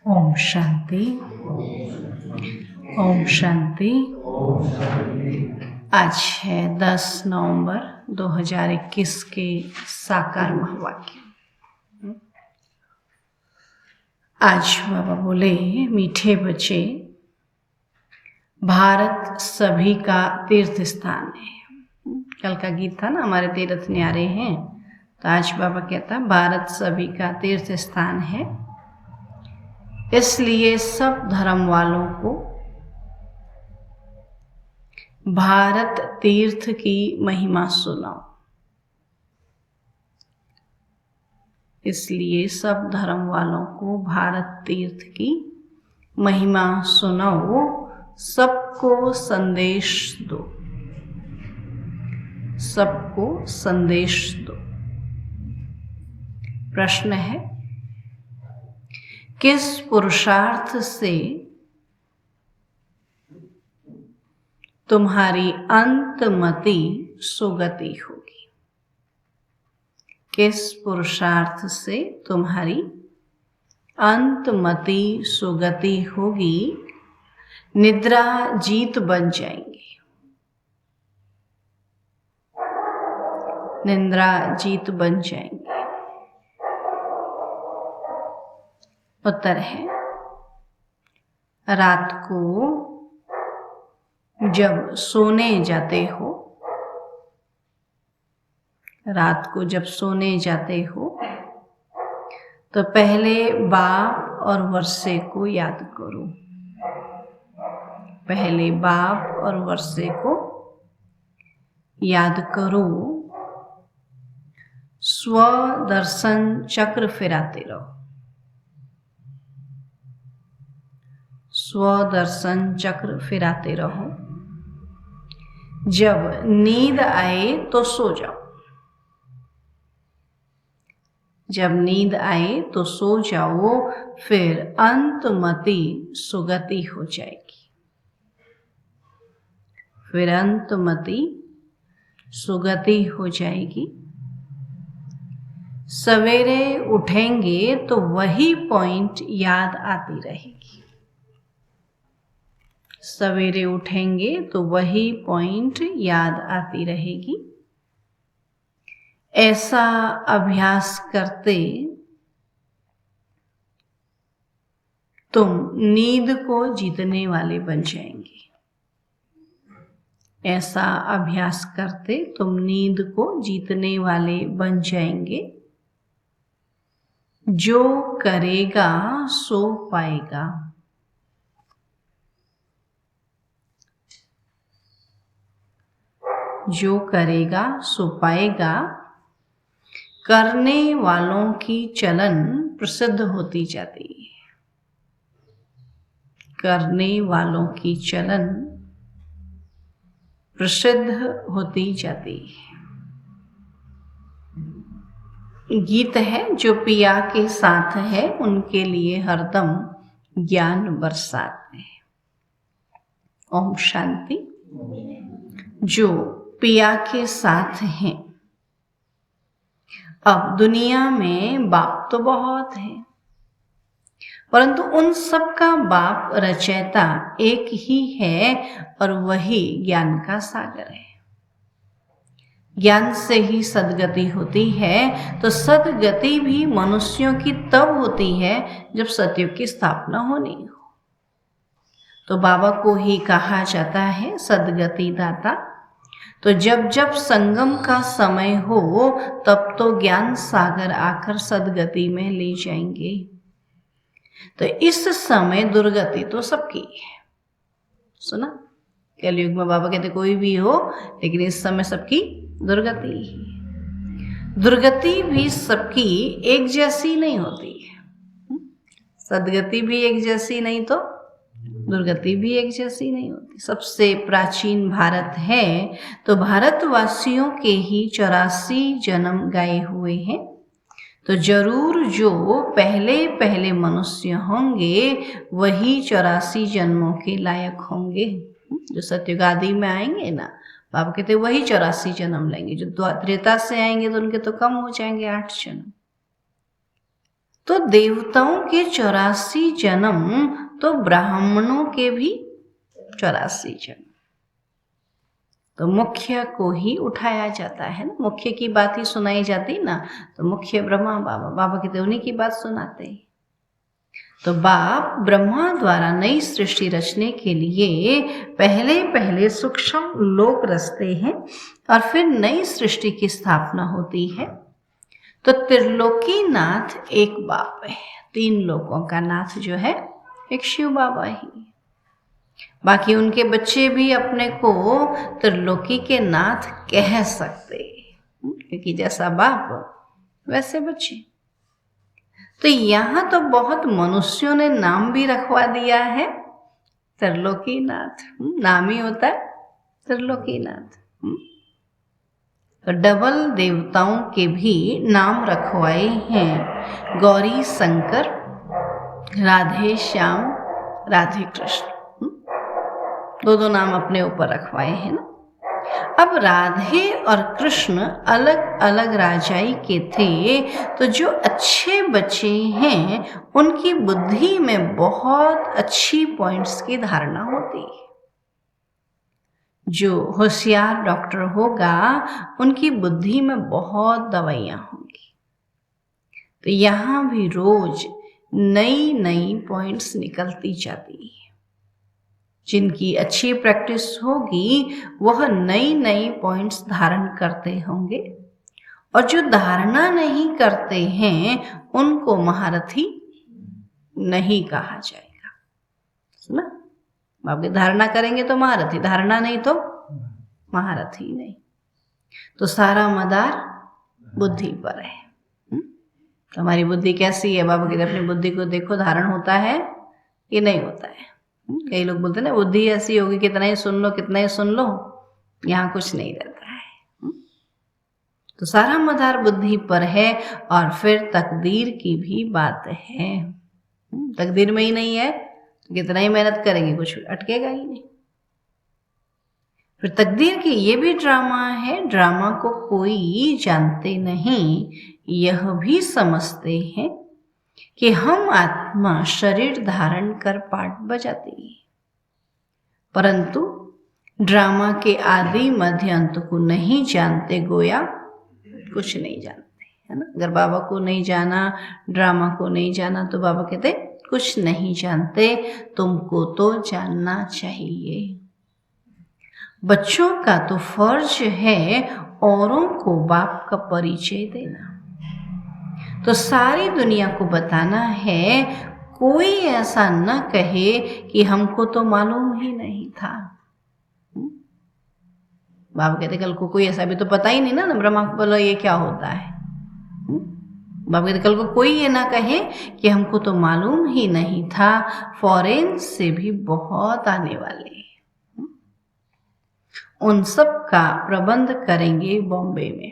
ओम शांति। ओम शांति। आज है 10 नवंबर 2021 के साकार महावाक्य। आज बाबा बोले, मीठे बच्चे, भारत सभी का तीर्थ स्थान है। कल का गीत था ना, हमारे तीर्थ न्यारे हैं, तो आज बाबा कहता भारत सभी का तीर्थ स्थान है, इसलिए सब धर्म वालों को भारत तीर्थ की महिमा सुनाओ। इसलिए सब धर्म वालों को भारत तीर्थ की महिमा सुनाओ, सबको संदेश दो, सबको संदेश दो। प्रश्न है, किस पुरुषार्थ से तुम्हारी अंतमति सुगति होगी? किस पुरुषार्थ से तुम्हारी अंतमति सुगति होगी? निद्रा जीत बन जाएंगे। निद्रा जीत बन जाएंगे। उत्तर है, रात को जब सोने जाते हो, रात को जब सोने जाते हो तो पहले बाप और वर्षे को याद करो। पहले बाप और वर्षे को याद करो। स्वदर्शन चक्र फिराते रहो। स्वदर्शन चक्र फिराते रहो। जब नींद आए तो सो जाओ। जब नींद आए तो सो जाओ, फिर अंतमति सुगति हो जाएगी। फिर अंतमति सुगति हो जाएगी। सवेरे उठेंगे तो वही पॉइंट याद आती रहेगी। सवेरे उठेंगे तो वही पॉइंट याद आती रहेगी। ऐसा अभ्यास करते तुम नींद को जीतने वाले बन जाएंगे। ऐसा अभ्यास करते तुम नींद को जीतने वाले बन जाएंगे। जो करेगा सो पाएगा। जो करेगा सो पाएगा। करने वालों की चलन प्रसिद्ध होती जाती है। करने वालों की चलन प्रसिद्ध होती जाती है। गीत है, जो पिया के साथ है उनके लिए हरदम ज्ञान बरसाते हैं। ओम शांति। जो पिया के साथ हैं। अब दुनिया में बाप तो बहुत है, परंतु उन सब का बाप रचयिता एक ही है, और वही ज्ञान का सागर है। ज्ञान से ही सद्गति होती है। तो सद्गति भी मनुष्यों की तब होती है जब सतयुग की स्थापना होनी हो। तो बाबा को ही कहा जाता है सद्गति दाता। तो जब जब संगम का समय हो, तब तो ज्ञान सागर आकर सद्गति में ले जाएंगे। तो इस समय दुर्गति तो सबकी है। सुना, कलयुग में बाबा कहते कोई भी हो, लेकिन इस समय सबकी दुर्गति ही। दुर्गति भी सबकी एक जैसी नहीं होती है। सद्गति भी एक जैसी नहीं तो दुर्गति भी एक जैसी नहीं होती। सबसे प्राचीन भारत है, तो भारतवासियों के ही 84 जन्म गाए हुए हैं। तो जरूर जो पहले पहले मनुष्य होंगे वही 84 जन्मों के लायक होंगे। जो सतयुग आदि में आएंगे ना, बाबा कहते वही 84 जन्म लेंगे। जो त्रेता से आएंगे तो उनके तो कम हो जाएंगे 8 जन्म। तो देवताओं के 84 जन्म, तो ब्राह्मणों के भी 84 जन्म। तो मुख्य को ही उठाया जाता है ना, मुख्य की बात ही सुनाई जाती ना, तो मुख्य ब्रह्मा बाबा, बाबा कहते उन्हीं की बात सुनाते हैं। तो बाप ब्रह्मा द्वारा नई सृष्टि रचने के लिए पहले पहले सूक्ष्म लोक रचते हैं और फिर नई सृष्टि की स्थापना होती है। तो त्रिलोकीनाथ एक बाप है, 3 लोकों का नाथ जो है एक शिव बाबा ही। बाकी उनके बच्चे भी अपने को त्रिलोकी के नाथ कह सकते, क्योंकि जैसा बाप वैसे बच्चे। तो यहाँ तो बहुत मनुष्यों ने नाम भी रखवा दिया है त्रिलोकीनाथ, नाम ही होता है त्रिलोकीनाथ। तो डबल देवताओं के भी नाम रखवाए हैं, गौरी शंकर, राधे श्याम, राधे कृष्ण, 2 नाम अपने ऊपर रखवाए हैं ना। अब राधे और कृष्ण अलग अलग राजाई के थे, तो जो अच्छे बच्चे हैं उनकी बुद्धि में बहुत अच्छी पॉइंट्स की धारणा होती है। जो होशियार डॉक्टर होगा उनकी बुद्धि में बहुत दवाइयाँ होंगी। तो यहाँ भी रोज नई नई पॉइंट्स निकलती जाती है। जिनकी अच्छी प्रैक्टिस होगी वह नई नई पॉइंट्स धारण करते होंगे, और जो धारणा नहीं करते हैं उनको महारथी नहीं कहा जाएगा। सुना, आपकी धारणा करेंगे तो महारथी, धारणा नहीं तो महारथी नहीं। तो सारा मदार बुद्धि पर है। तो हमारी बुद्धि कैसी है? बाबा कहते अपनी बुद्धि को देखो, धारण होता है कि नहीं होता है। कई लोग बोलते हैं ना बुद्धि ऐसी होगी कितना ही सुन लो, कितना ही सुन लो, यहाँ कुछ नहीं रहता है। तो सारा मदार बुद्धि पर है। और फिर तकदीर की भी बात है, तकदीर में ही नहीं है तो कितना ही मेहनत करेंगे कुछ अटकेगा ही नहीं। फिर तकदीर की ये भी ड्रामा है, ड्रामा को कोई जानते नहीं, यह भी समझते हैं कि हम आत्मा शरीर धारण कर पाठ बजाती है, परंतु ड्रामा के आदि मध्य अंत को नहीं जानते, गोया कुछ नहीं जानते, है ना। अगर बाबा को नहीं जाना, ड्रामा को नहीं जाना, तो बाबा कहते कुछ नहीं जानते, तुमको तो जानना चाहिए। बच्चों का तो फर्ज है औरों को बाप का परिचय देना, तो सारी दुनिया को बताना है। कोई ऐसा न कहे कि हमको तो मालूम ही नहीं था। बाबा कहते कल को कोई ऐसा भी तो पता ही नहीं ना, ब्रह्मा को बोला ये क्या होता है। बाबा कहते कल को कोई ये ना कहे कि हमको तो मालूम ही नहीं था। फॉरेन से भी बहुत आने वाले, उन सब का प्रबंध करेंगे बॉम्बे में,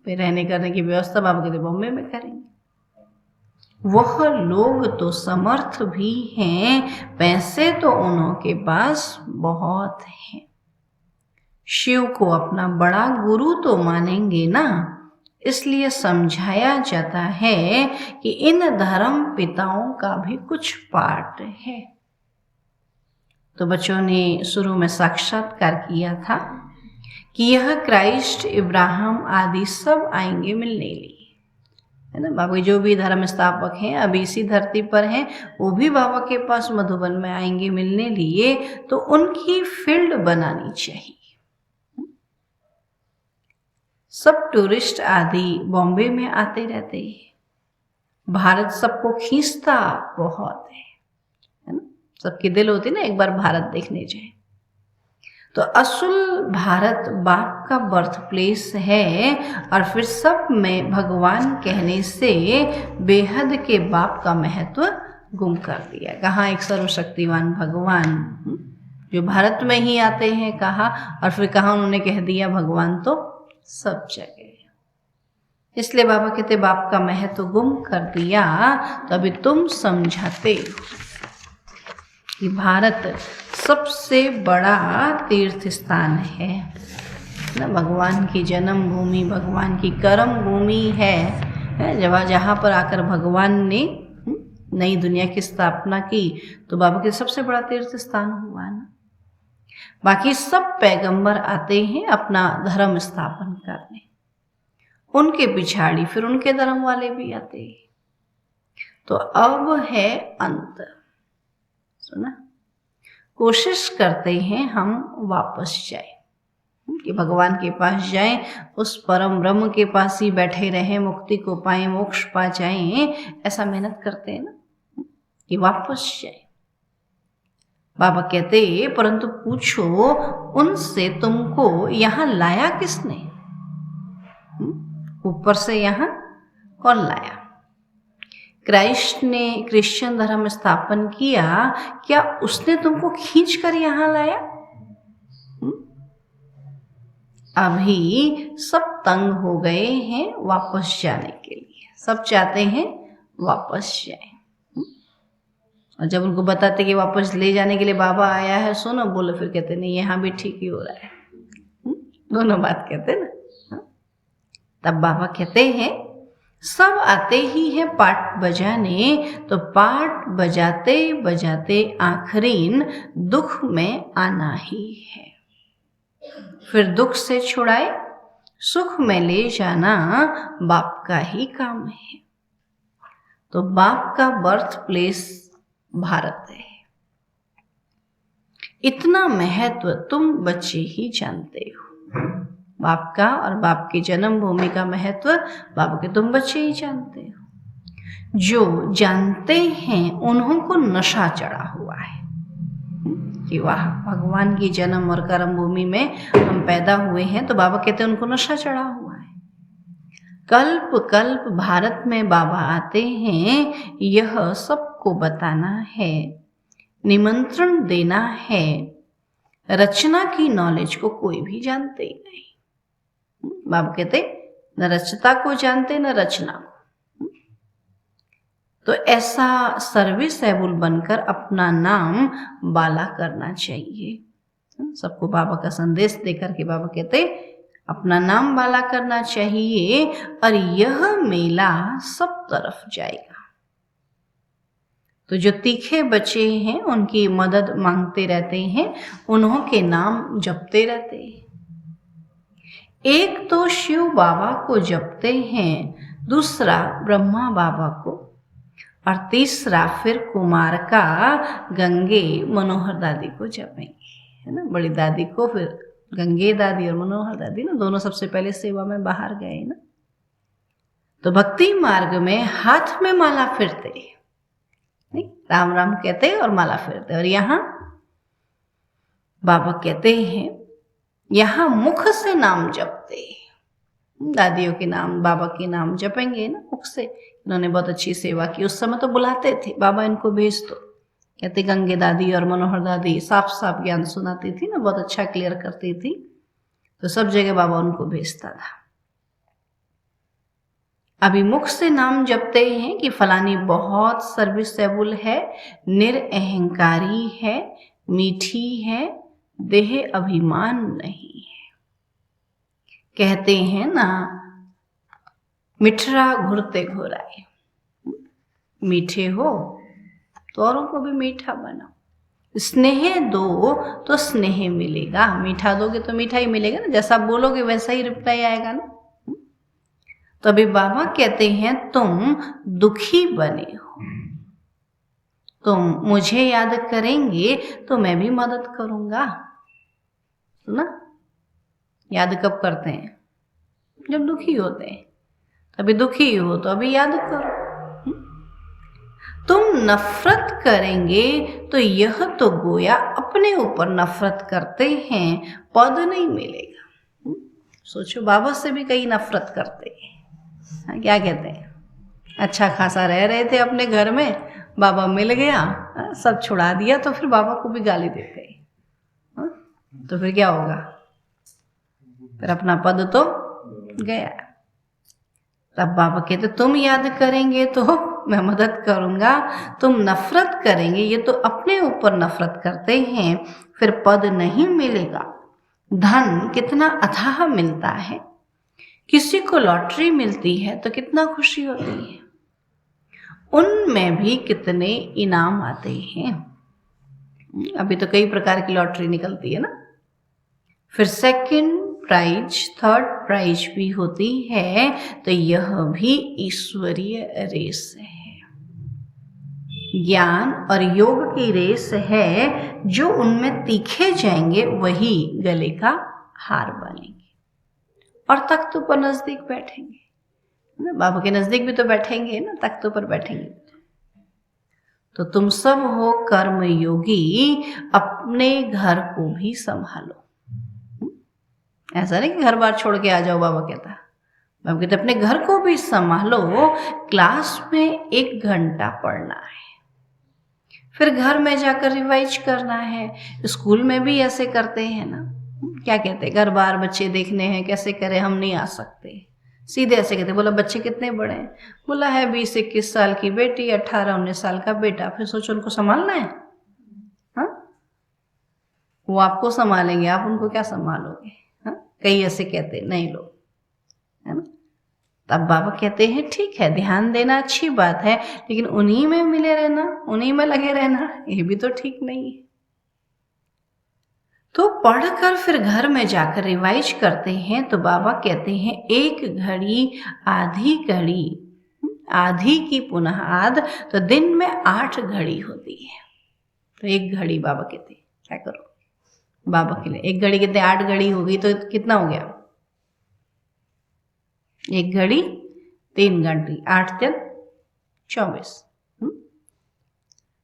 फिर रहने करने की व्यवस्था बाबा कहते बॉम्बे में करेंगे। वह लोग तो समर्थ भी हैं, पैसे तो उन्हों के पास बहुत हैं। शिव को अपना बड़ा गुरु तो मानेंगे ना, इसलिए समझाया जाता है कि इन धर्म पिताओं का भी कुछ पार्ट है। तो बच्चों ने शुरू में साक्षात्कार किया था कि यह क्राइस्ट, इब्राहिम आदि सब आएंगे मिलने लिए, है ना। बाबा जो भी धर्म स्थापक हैं अभी इसी धरती पर हैं, वो भी बाबा के पास मधुबन में आएंगे मिलने लिए, तो उनकी फील्ड बनानी चाहिए। सब टूरिस्ट आदि बॉम्बे में आते रहते हैं। भारत सबको खींचता बहुत है ना, सबकी दिल होती ना एक बार भारत देखने जाए। तो असुल भारत बाप का बर्थ प्लेस है, और फिर सब में भगवान कहने से बेहद के बाप का महत्व गुम कर दिया। कहाँ एक सर्वशक्तिवान भगवान जो भारत में ही आते हैं कहा, और फिर कहाँ उन्होंने कह दिया भगवान तो सब जगह। इसलिए बाबा कहते बाप का महत्व गुम कर दिया। तो अभी तुम समझाते कि भारत सबसे बड़ा तीर्थ स्थान है ना, भगवान की जन्म भूमि, भगवान की कर्म भूमि है। है। जब जहाँ पर आकर भगवान ने नई दुनिया की स्थापना की तो बाबा के सबसे बड़ा तीर्थ स्थान हुआ ना। बाकी सब पैगंबर आते हैं अपना धर्म स्थापन करने, उनके पिछाड़ी फिर उनके धर्म वाले भी आते हैं। तो अब है अंत। सुना, कोशिश करते हैं हम वापस जाए कि भगवान के पास जाएं, उस परम ब्रह्म के पास ही बैठे रहें, मुक्ति को पाएं, मोक्ष पा जाएं। ऐसा मेहनत करते हैं ना कि वापस जाए। बाबा कहते परंतु पूछो उनसे तुमको यहां लाया किसने? ऊपर से यहां कौन लाया? क्राइस्ट ने क्रिश्चियन धर्म स्थापन किया, क्या उसने तुमको खींच कर यहां लाया? अभी सब तंग हो गए हैं वापस जाने के लिए, सब चाहते हैं वापस जाए। और जब उनको बताते कि वापस ले जाने के लिए बाबा आया है, सुनो, बोलो, फिर कहते नहीं यहाँ भी ठीक ही हो रहा है। दोनों बात कहते ना। तब बाबा कहते हैं सब आते ही हैं पाठ बजाने, तो पाठ बजाते बजाते आखिरीन दुख में आना ही है। फिर दुख से छुड़ाए सुख में ले जाना बाप का ही काम है। तो बाप का बर्थ प्लेस भारत है। इतना महत्व तुम बच्चे ही जानते हो। बाप का और बाप की जन्मभूमि का महत्व बाप के तुम बच्चे ही जानते हो। जो जानते हैं उन्हों को नशा चढ़ा हुआ है कि वाह, भगवान की जन्म और कर्म भूमि में हम पैदा हुए हैं। तो बाबा कहते हैं उनको नशा चढ़ा हुआ है। कल्प कल्प भारत में बाबा आते हैं, यह सबको बताना है, निमंत्रण देना है। रचना की नॉलेज को कोई भी जानते ही नहीं। बाबा कहते न रचता को जानते न रचना को। तो ऐसा सर्विसेबल बनकर अपना नाम बाला करना चाहिए। सबको बाबा का संदेश देकर के बाबा कहते अपना नाम बाला करना चाहिए, और यह मेला सब तरफ जाएगा। तो जो तीखे बच्चे हैं उनकी मदद मांगते रहते हैं, उन्हों के नाम जपते रहते हैं। एक तो शिव बाबा को जपते हैं, दूसरा ब्रह्मा बाबा को, और तीसरा फिर कुमार का गंगे मनोहर दादी को जपेंगे, है ना। बड़ी दादी को, फिर गंगे दादी और मनोहर दादी ना, दोनों सबसे पहले सेवा में बाहर गए ना। तो भक्ति मार्ग में हाथ में माला फिरते, नहीं, राम राम कहते और माला फिरते। और यहाँ बाबा कहते हैं यहाँ मुख से नाम जपते। दादियों के नाम, बाबा के नाम जपेंगे ना मुख से। इन्होंने बहुत अच्छी सेवा की। उस समय तो बुलाते थे, बाबा इनको भेज दो। कहते गंगे दादी और मनोहर दादी साफ साफ ज्ञान सुनाती थी ना, बहुत अच्छा क्लियर करती थी। तो सब जगह बाबा उनको भेजता था। अभी मुख से नाम जपते हैं कि फलानी बहुत सर्विसेबल है, निरअहंकारी है, मीठी है, देह अभिमान नहीं है। कहते हैं ना, मिठरा घुरते घुराए। मीठे हो तो औरों को भी मीठा बनाओ। स्नेह दो तो स्नेह मिलेगा। मीठा दोगे तो मीठा ही मिलेगा ना, जैसा बोलोगे वैसा ही रिप्लाई आएगा ना। तो अभी बाबा कहते हैं तुम दुखी बने हो, तुम मुझे याद करेंगे तो मैं भी मदद करूंगा। ना, याद कब करते हैं? जब दुखी होते हैं। अभी दुखी हो तो अभी याद करो। तुम नफरत करेंगे तो यह तो गोया अपने ऊपर नफरत करते हैं, पद नहीं मिलेगा। सोचो, बाबा से भी कई नफरत करते हैं। क्या कहते हैं? अच्छा खासा रह रहे थे अपने घर में, बाबा मिल गया, सब छुड़ा दिया, तो फिर बाबा को भी गाली देते हैं। तो फिर क्या होगा? फिर अपना पद तो गया। तब बाबा कहते तुम याद करेंगे तो मैं मदद करूंगा, तुम नफरत करेंगे, ये तो अपने ऊपर नफरत करते हैं, फिर पद नहीं मिलेगा। धन कितना अथाह मिलता है, किसी को लॉटरी मिलती है तो कितना खुशी होती है, उनमें भी कितने इनाम आते हैं। अभी तो कई प्रकार की लॉटरी निकलती है ना। फिर सेकंड प्राइज, थर्ड प्राइज भी होती है, तो यह भी ईश्वरीय रेस है। ज्ञान और योग की रेस है, जो उनमें तीखे जाएंगे वही गले का हार बनेंगे और तख्तों पर नजदीक बैठेंगे ना। बाबा के नजदीक भी तो बैठेंगे ना, तख्तों पर बैठेंगे। तो तुम सब हो कर्म योगी, अपने घर को भी संभालो। ऐसा नहीं कि घर बार छोड़ के आ जाओ, बाबा कहता है। बाबा कहते अपने घर को भी संभालो। क्लास में 1 घंटा पढ़ना है, फिर घर में जाकर रिवाइज करना है। स्कूल में भी ऐसे करते हैं ना, क्या कहते हैं, घर बार बच्चे देखने हैं, कैसे करें, हम नहीं आ सकते। सीधे ऐसे कहते, बोला बच्चे कितने बड़े हैं, बोला है 20-21 साल की बेटी, 18-19 साल का बेटा। फिर सोचो उनको संभालना है, हाँ? वो आपको संभालेंगे, आप उनको क्या संभालोगे, हाँ? कई ऐसे कहते नहीं लोग, है ना। तब बाबा कहते हैं ठीक है, ध्यान देना अच्छी बात है, लेकिन उन्हीं में मिले रहना, उन्हीं में लगे रहना, ये भी तो ठीक नहीं है। तो पढ़कर फिर घर में जाकर रिवाइज करते हैं, तो बाबा कहते हैं 1 घड़ी आधी घड़ी, आधी की पुनः आध, तो दिन में 8 घड़ी होती है। तो 1 घड़ी बाबा कहते हैं, क्या करो बाबा के लिए 1 घड़ी कितने, 8 घड़ी होगी तो कितना हो गया, 1 घड़ी 3 घंटी, 8 दिन 24।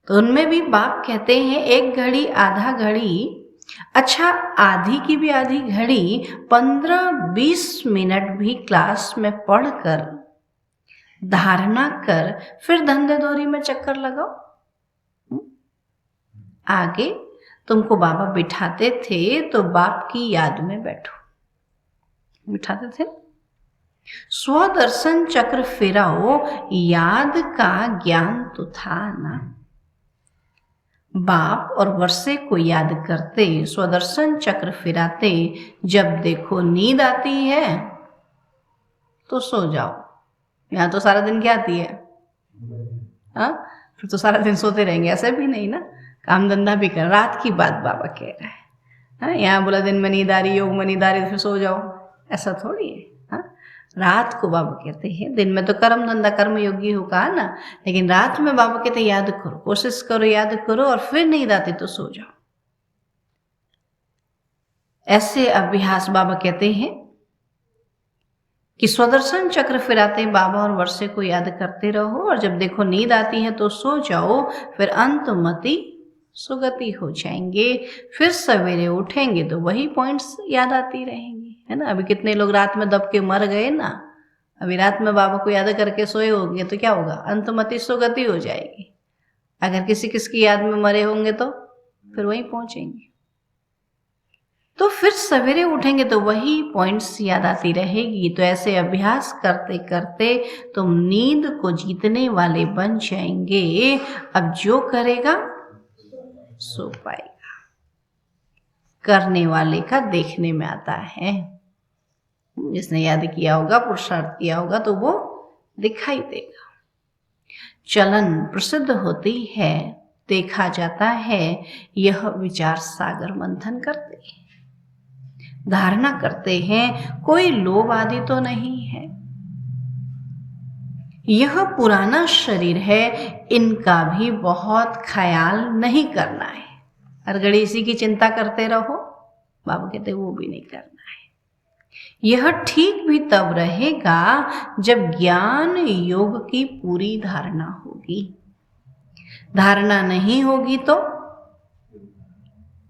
तो उनमें भी बाप कहते हैं 1 घड़ी आधा घड़ी, अच्छा आधी की भी आधी घड़ी, 15-20 मिनट भी क्लास में पढ़कर धारणा कर, फिर धंधे दौरी में चक्कर लगाओ। आगे तुमको बाबा बिठाते थे तो बाप की याद में बैठो, बिठाते थे। स्वदर्शन चक्र फिराओ, याद का ज्ञान तो था ना। बाप और वर्षे को याद करते, स्वदर्शन चक्र फिराते, जब देखो नींद आती है तो सो जाओ। यहाँ तो सारा दिन क्या आती है, हाँ? फिर तो सारा दिन सोते रहेंगे, ऐसे भी नहीं ना, काम धंधा भी कर। रात की बात बाबा कह रहा है, हाँ? यहाँ बोला दिन में नींद आ रही, योग में नींद आ रही, फिर सो जाओ, ऐसा थोड़ी है, हाँ? रात को बाबा कहते हैं, दिन में तो कर्म धंधा कर्म योगी हो कहा ना, लेकिन रात में बाबा कहते हैं याद करो, कोशिश करो, याद करो, और फिर नींद आती तो सो जाओ। ऐसे अभ्यास बाबा कहते हैं कि स्वदर्शन चक्र फिराते बाबा और वर्षे को याद करते रहो, और जब देखो नींद आती है तो सो जाओ, फिर अंतमति सुगति हो जाएंगे। फिर सवेरे उठेंगे तो वही पॉइंट्स याद आती रहेंगी, है ना। अभी कितने लोग रात में दब के मर गए ना, अभी रात में बाबा को याद करके सोए होंगे तो क्या होगा, अंतमति सुगति हो जाएगी। अगर किसी किसकी याद में मरे होंगे तो फिर वहीं पहुंचेंगे। तो फिर सवेरे उठेंगे तो वही पॉइंट्स याद आती रहेगी। तो ऐसे अभ्यास करते करते तुम नींद को जीतने वाले बन जाएंगे। अब जो करेगा सो पाएगा, करने वाले का देखने में आता है। जिसने याद किया होगा, पुरुषार्थ किया होगा, तो वो दिखाई देगा। चलन प्रसिद्ध होती है, देखा जाता है, यह विचार सागर मंथन करते हैं, धारणा करते हैं, कोई लोभ आदि तो नहीं है। यह पुराना शरीर है, इनका भी बहुत ख्याल नहीं करना है। हर घड़ी इसी की चिंता करते रहो, बाबा कहते वो भी नहीं करना है। यह ठीक भी तब रहेगा जब ज्ञान योग की पूरी धारणा होगी। धारणा नहीं होगी तो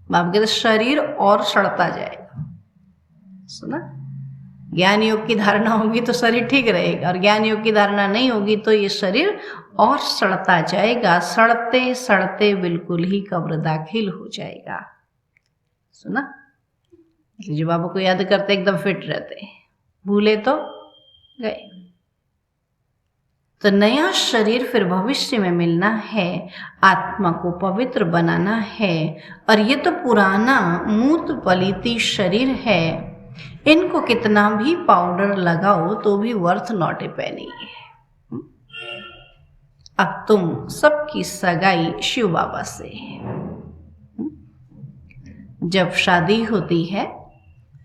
बाबा कहते शरीर और सड़ता जाएगा। सुना, ज्ञान योग की धारणा होगी तो शरीर ठीक रहेगा, और ज्ञान योग की धारणा नहीं होगी तो ये शरीर और सड़ता जाएगा। सड़ते सड़ते बिल्कुल ही कब्र दाखिल हो जाएगा। सुना, जो बाबा को याद करते एकदम फिट रहते, भूले तो गए। तो नया शरीर फिर भविष्य में मिलना है, आत्मा को पवित्र बनाना है। और ये तो पुराना मूत पलीती शरीर है, इनको कितना भी पाउडर लगाओ तो भी वर्थ नॉट ए पेनी है। अब तुम सबकी सगाई शिव बाबा से है। जब शादी होती है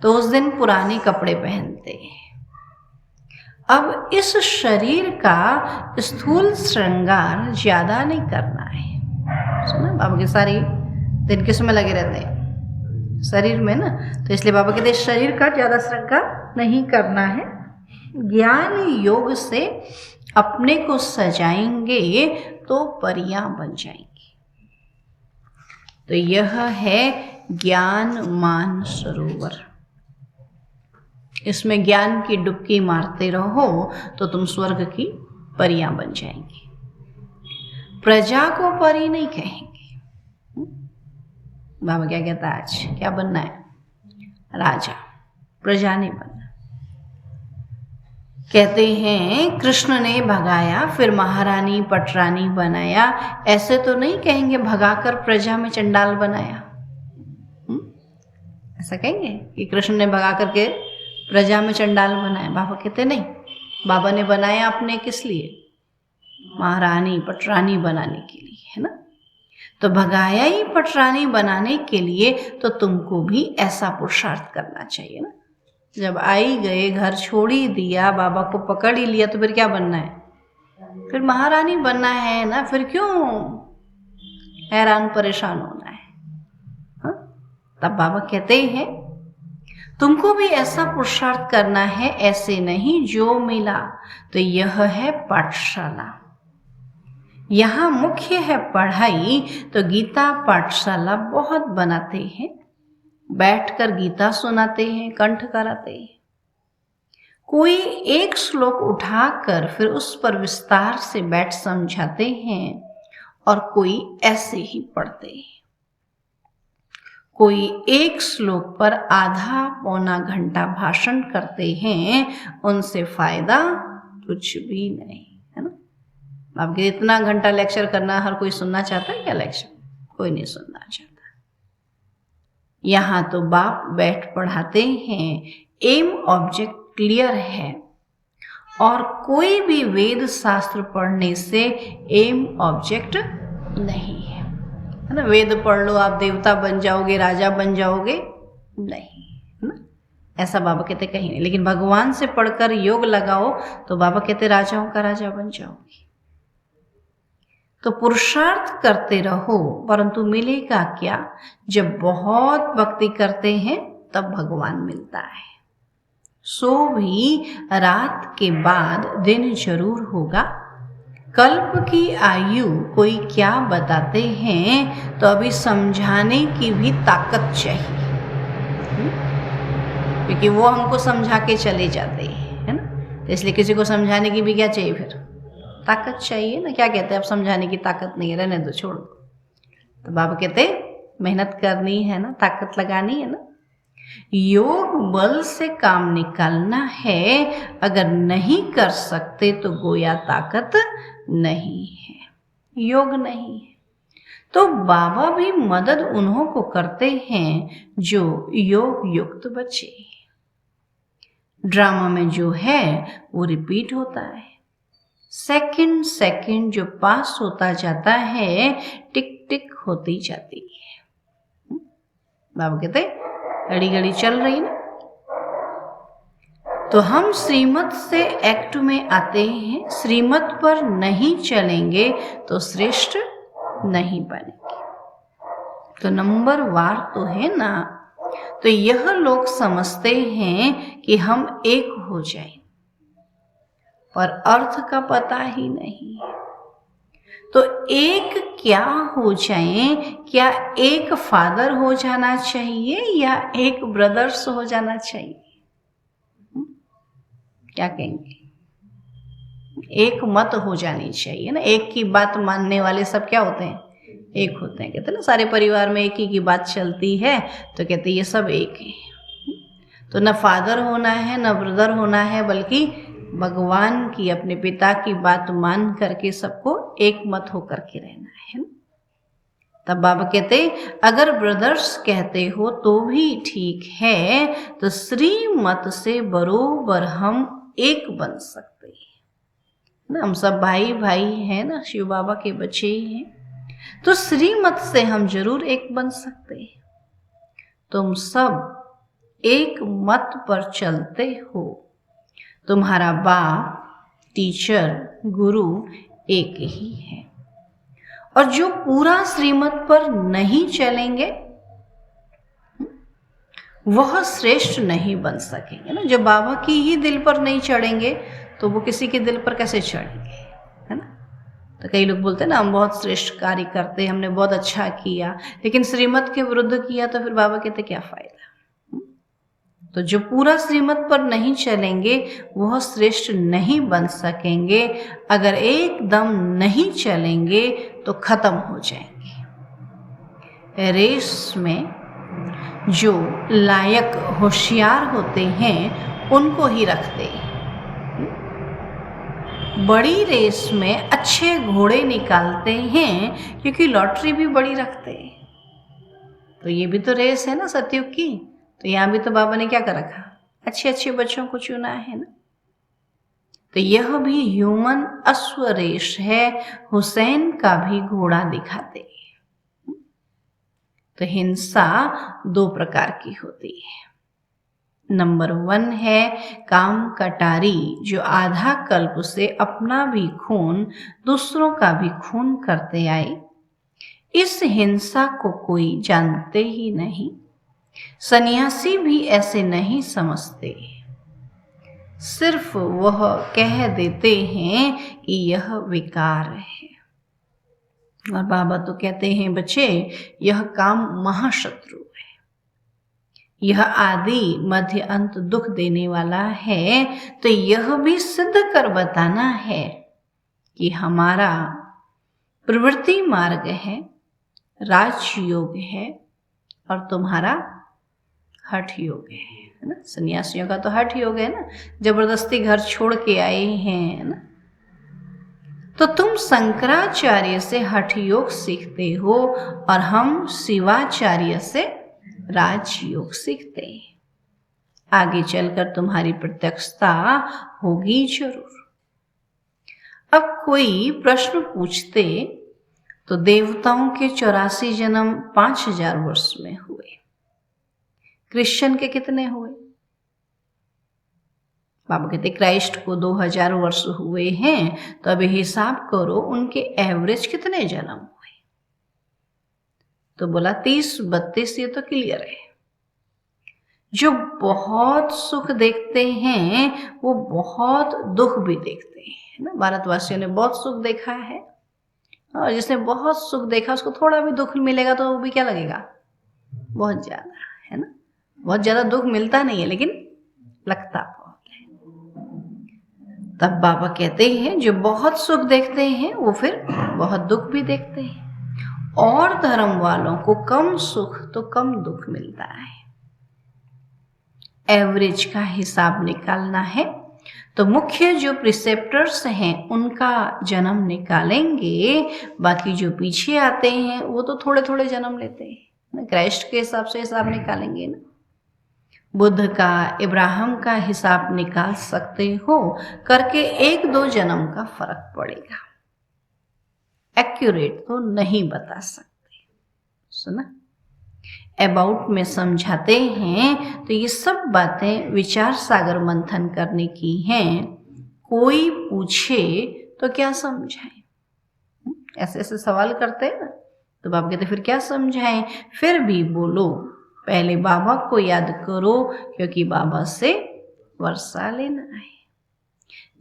तो उस दिन पुराने कपड़े पहनते हैं। अब इस शरीर का स्थूल श्रृंगार ज्यादा नहीं करना है। सुना, बाबा के सारे दिन किस में लगे रहते हैं, शरीर में ना, तो इसलिए बाबा कहते हैं शरीर का ज्यादा श्रृंगार नहीं करना है। ज्ञान योग से अपने को सजाएंगे तो परियां बन जाएंगी। तो यह है ज्ञान मान सरोवर। इसमें ज्ञान की डुबकी मारते रहो तो तुम स्वर्ग की परियां बन जाएंगी। प्रजा को परी नहीं कहेंगे। बाबा क्या कहता है, आज क्या बनना है, राजा, प्रजा नहीं बनना। कहते हैं कृष्ण ने भगाया फिर महारानी पटरानी बनाया। ऐसे तो नहीं कहेंगे भगाकर प्रजा में चंडाल बनाया। ऐसा कहेंगे कि कृष्ण ने भगा करके प्रजा में चंडाल बनाया। बाबा कहते नहीं, बाबा ने बनाया अपने किस लिए, महारानी पटरानी बनाने के लिए, है ना। तो भगाया ही पटरानी बनाने के लिए, तो तुमको भी ऐसा पुरुषार्थ करना चाहिए ना। जब आई गए, घर छोड़ ही दिया, बाबा को पकड़ ही लिया, तो फिर क्या बनना है, फिर महारानी बनना है ना। फिर क्यों हैरान परेशान होना है, हा? तब बाबा कहते हैं तुमको भी ऐसा पुरुषार्थ करना है, ऐसे नहीं जो मिला। तो यह है पाठशाला। यहाँ मुख्य है पढ़ाई। तो गीता पाठशाला बहुत बनाते हैं, बैठकर गीता सुनाते हैं, कंठ कराते हैं। कोई एक श्लोक उठाकर फिर उस पर विस्तार से बैठ समझाते हैं, और कोई ऐसे ही पढ़ते हैं। कोई एक श्लोक पर आधा पौना घंटा भाषण करते हैं, उनसे फायदा कुछ भी नहीं, है ना। आपके इतना घंटा लेक्चर करना हर कोई सुनना चाहता है क्या लेक्चर? कोई नहीं सुनना चाहता। यहाँ तो बाप बैठ पढ़ाते हैं, एम ऑब्जेक्ट क्लियर है। और कोई भी वेद शास्त्र पढ़ने से एम ऑब्जेक्ट नहीं है, है ना। वेद पढ़ लो आप देवता बन जाओगे, राजा बन जाओगे, नहीं, है ना। ऐसा बाबा कहते कहीं नहीं। लेकिन भगवान से पढ़कर योग लगाओ तो बाबा कहते राजाओं का राजा बन जाओगे। तो पुरुषार्थ करते रहो, परंतु मिलेगा क्या? जब बहुत भक्ति करते हैं तब भगवान मिलता है। सो भी रात के बाद दिन जरूर होगा। कल्प की आयु कोई क्या बताते हैं, तो अभी समझाने की भी ताकत चाहिए, क्योंकि वो हमको समझा के चले जाते हैं, है ना। तो इसलिए किसी को समझाने की भी क्या चाहिए, फिर ताकत चाहिए ना। क्या कहते हैं, अब समझाने की ताकत नहीं है, रहने दो, छोड़ दो। तो बाबा कहते मेहनत करनी है ना, ताकत लगानी है ना। योग बल से काम निकालना है। अगर नहीं कर सकते तो गोया ताकत नहीं है, योग नहीं है। तो बाबा भी मदद उन्हों को करते हैं जो योग युक्त बचे। ड्रामा में जो है वो रिपीट होता है। सेकंड सेकंड जो पास होता जाता है, टिक टिक होती जाती है। बाबा कहते घड़ी घड़ी चल रही ना। तो हम श्रीमत से एक्ट में आते हैं। श्रीमत पर नहीं चलेंगे तो श्रेष्ठ नहीं बनेंगे। तो नंबर वार तो है ना। तो यह लोग समझते हैं कि हम एक हो जाएं, पर अर्थ का पता ही नहीं है। तो एक क्या हो जाएं? क्या एक फादर हो जाना चाहिए या एक ब्रदर्स हो जाना चाहिए? क्या कहेंगे? एक मत हो जानी चाहिए ना। एक की बात मानने वाले सब क्या होते हैं? एक होते हैं। कहते हैं ना, सारे परिवार में एक ही की बात चलती है, तो कहते हैं ये सब एक है। तो न फादर होना है न ब्रदर होना है, बल्कि भगवान की, अपने पिता की बात मान करके सबको एक मत होकर के रहना है। तब बाबा कहते अगर ब्रदर्स कहते हो तो भी ठीक है, तो श्रीमत से बरोबर हम एक बन सकते हैं ना। हम सब भाई भाई हैं ना, शिव बाबा के बच्चे ही हैं, तो श्रीमत से हम जरूर एक बन सकते हैं। तुम सब एक मत पर चलते हो, तुम्हारा बाप, टीचर, गुरु एक ही है। और जो पूरा श्रीमत पर नहीं चलेंगे वह श्रेष्ठ नहीं बन सकेंगे ना। जब बाबा की ही दिल पर नहीं चढ़ेंगे तो वो किसी के दिल पर कैसे चढ़ेंगे, है ना। तो कई लोग बोलते हैं ना हम बहुत श्रेष्ठ कार्य करते, हमने बहुत अच्छा किया, लेकिन श्रीमत के विरुद्ध किया तो फिर बाबा कहते क्या फायदा। तो जो पूरा श्रीमत पर नहीं चलेंगे वह श्रेष्ठ नहीं बन सकेंगे। अगर एकदम नहीं चलेंगे तो खत्म हो जाएंगे। रेस में जो लायक होशियार होते हैं उनको ही रखते हैं। बड़ी रेस में अच्छे घोड़े निकालते हैं क्योंकि लॉटरी भी बड़ी रखते हैं। तो ये भी तो रेस है ना सतयुग की। तो यहाँ भी तो बाबा ने क्या कर रखा, अच्छे अच्छे बच्चों को चुना है ना। तो यह भी ह्यूमन अश्व रेस है, हुसैन का भी घोड़ा दिखाते हैं। तो हिंसा दो प्रकार की होती है। नंबर 1 है काम कटारी, जो आधा कल्प से अपना भी खून दूसरों का भी खून करते आए। इस हिंसा को कोई जानते ही नहीं, सन्यासी भी ऐसे नहीं समझते, सिर्फ वह कह देते हैं कि यह विकार है। और बाबा तो कहते हैं बच्चे यह काम महाशत्रु है, यह आदि मध्य अंत दुख देने वाला है। तो यह भी सिद्ध कर बताना है कि हमारा प्रवृत्ति मार्ग है, राजयोग है, और तुम्हारा हठ योग है ना। सन्यासियों का तो हठ योग है ना, जबरदस्ती घर छोड़ के आए हैं ना। तो तुम शंकराचार्य से हठ योग सीखते हो और हम शिवाचार्य से राजयोग सीखते हैं। आगे चलकर तुम्हारी प्रत्यक्षता होगी जरूर। अब कोई प्रश्न पूछते तो देवताओं के 84 जन्म 5000 वर्ष में हुए, क्रिश्चियन के कितने हुए। बाबा कहते क्राइस्ट को 2000 वर्ष हुए हैं, तो अभी हिसाब करो उनके एवरेज कितने जन्म हुए। तो बोला 30-32, ये तो क्लियर है। जो बहुत सुख देखते हैं वो बहुत दुख भी देखते हैं ना। भारतवासियों ने बहुत सुख देखा है, और जिसने बहुत सुख देखा उसको थोड़ा भी दुख मिलेगा तो वो भी क्या लगेगा, बहुत ज्यादा, है ना। बहुत ज्यादा दुख मिलता नहीं है लेकिन लगता बहुत है। तब बाबा कहते हैं जो बहुत सुख देखते हैं वो फिर बहुत दुख भी देखते हैं, और धर्म वालों को कम सुख तो कम दुख मिलता है। एवरेज का हिसाब निकालना है तो मुख्य जो प्रिसेप्टर्स हैं उनका जन्म निकालेंगे, बाकी जो पीछे आते हैं वो तो थोड़े थोड़े जन्म लेते हैं। क्राइस्ट के हिसाब से हिसाब निकालेंगे ना। बुद्ध का, इब्राहिम का हिसाब निकाल सकते हो, करके 1-2 जन्म का फर्क पड़ेगा। एक्यूरेट तो नहीं बता सकते। सुना, अबाउट में समझाते हैं तो ये सब बातें विचार सागर मंथन करने की हैं। कोई पूछे तो क्या समझाएं, ऐसे ऐसे सवाल करते हैं ना, तो बाबा कहते फिर क्या समझाएं। फिर भी बोलो, पहले बाबा को याद करो, क्योंकि बाबा से वर्षा लेना है।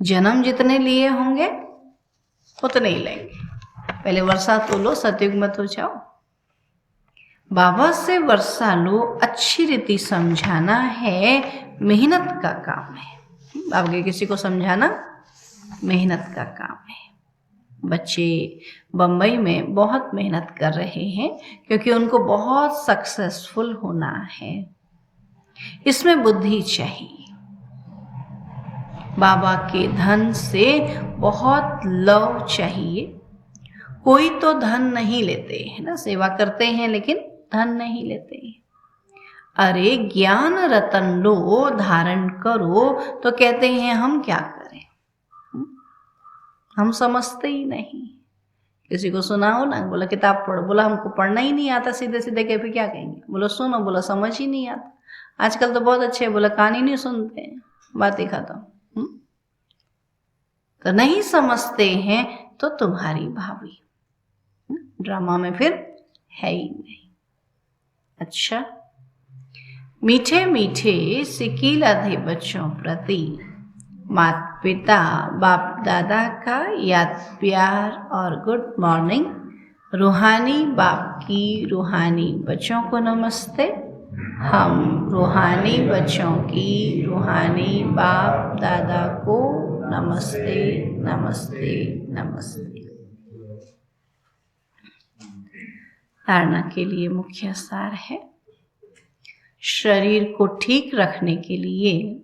जन्म जितने लिए होंगे उतने ही लेंगे। पहले वर्षा तो लो, सतयुग मत हो जाओ। बाबा से वर्षा लो, अच्छी रीति समझाना है, मेहनत का काम है। बाबा किसी को समझाना मेहनत का काम है। बच्चे बम्बई में बहुत मेहनत कर रहे हैं क्योंकि उनको बहुत सक्सेसफुल होना है। इसमें बुद्धि चाहिए। बाबा के धन से बहुत लव चाहिए, कोई तो धन नहीं लेते है ना, सेवा करते हैं लेकिन धन नहीं लेते। अरे ज्ञान रतन लो, धारण करो, तो कहते हैं हम क्या करें, हम समझते ही नहीं। किसी को सुनाओ ना, बोला किताब पढ़ो, बोला हमको पढ़ना ही नहीं आता, सीधे सीधे कह फिर क्या कहेंगे, बोला सुनो, बोला समझ ही नहीं आता। आजकल तो बहुत अच्छे, बोला कान ही नहीं सुनते हैं, बात ही खत्म। तो नहीं समझते हैं तो तुम्हारी भावी ड्रामा में फिर है ही नहीं। अच्छा, मीठे मीठे सिकी लधे बच्चों प्रति माता पिता बाप दादा का याद प्यार और गुड मॉर्निंग। रूहानी बाप की रूहानी बच्चों को नमस्ते। हम रूहानी बच्चों की रूहानी बाप दादा को नमस्ते नमस्ते नमस्ते। धारणा के लिए मुख्य सार है, शरीर को ठीक रखने के लिए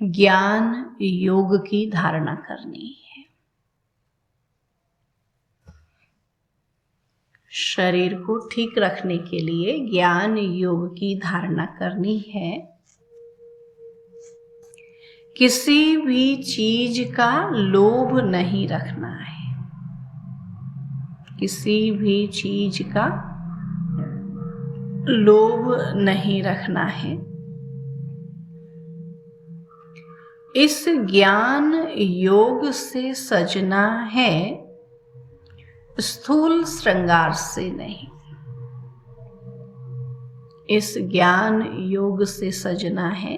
ज्ञान योग की धारणा करनी है। शरीर को ठीक रखने के लिए ज्ञान योग की धारणा करनी है। किसी भी चीज का लोभ नहीं रखना है, किसी भी चीज का लोभ नहीं रखना है। इस ज्ञान योग से सजना है, स्थूल श्रृंगार से नहीं। इस ज्ञान योग से सजना है,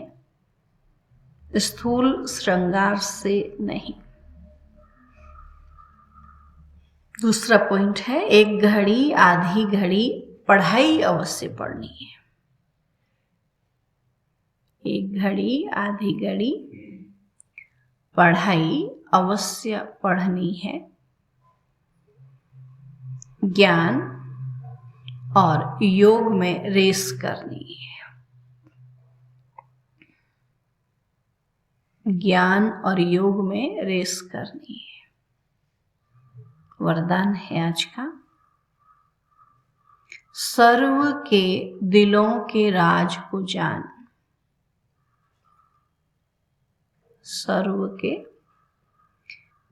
स्थूल श्रृंगार से नहीं। दूसरा पॉइंट है, एक घड़ी आधी घड़ी पढ़ाई अवश्य पढ़नी है। एक घड़ी आधी घड़ी पढ़ाई अवश्य पढ़नी है। ज्ञान और योग में रेस करनी है। ज्ञान और योग में रेस करनी है। वरदान है आज का, सर्व के दिलों के राज को जान। सर्व के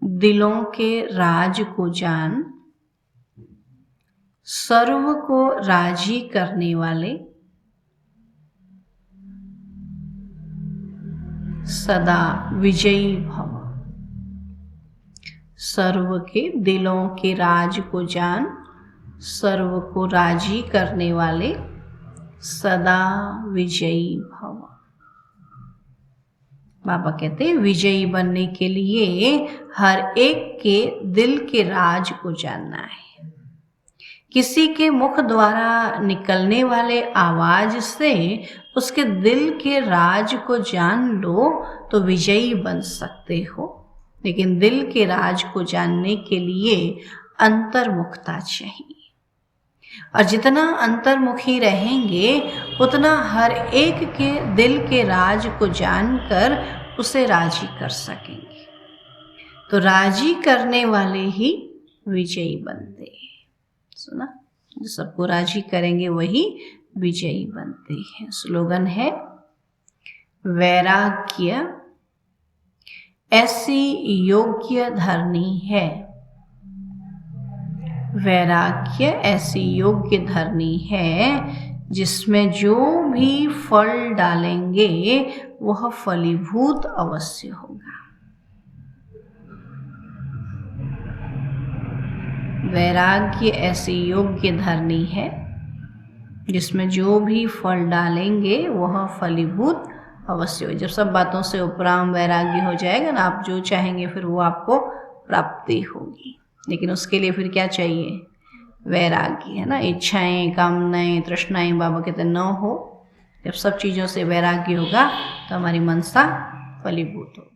दिलों के राज को जान, सर्व को राजी करने वाले सदा विजयी भव। सर्व के दिलों के राज को जान, सर्व को राजी करने वाले सदा विजयी भव। बाबा कहते हैं विजयी बनने के लिए हर एक के दिल के राज को जानना है। किसी के मुख द्वारा निकलने वाले आवाज से उसके दिल के राज को जान लो तो विजयी बन सकते हो। लेकिन दिल के राज को जानने के लिए अंतर्मुखता चाहिए, और जितना अंतर्मुखी रहेंगे उतना हर एक के दिल के राज को जानकर उसे राजी कर सकेंगे। तो राजी करने वाले ही विजयी बनते हैं। सुना, जो सबको राजी करेंगे वही विजयी बनते हैं। स्लोगन है, वैराग्य ऐसी योग्य धरनी है। वैराग्य ऐसी योग्य धरनी है जिसमें जो भी फल डालेंगे वह फलीभूत अवश्य होगा। वैराग्य ऐसी योग्य धरनी है जिसमें जो भी फल डालेंगे वह फलीभूत अवश्य हो। जब सब बातों से उपराम वैराग्य हो जाएगा ना, आप जो चाहेंगे फिर वो आपको प्राप्ति होगी। लेकिन उसके लिए फिर क्या चाहिए? वैराग्य, है ना। इच्छाएं, कामनाएं, तृष्णाएं बाबा कहते न हो। जब सब चीज़ों से वैराग्य होगा तो हमारी मनसा फलीभूत होगी।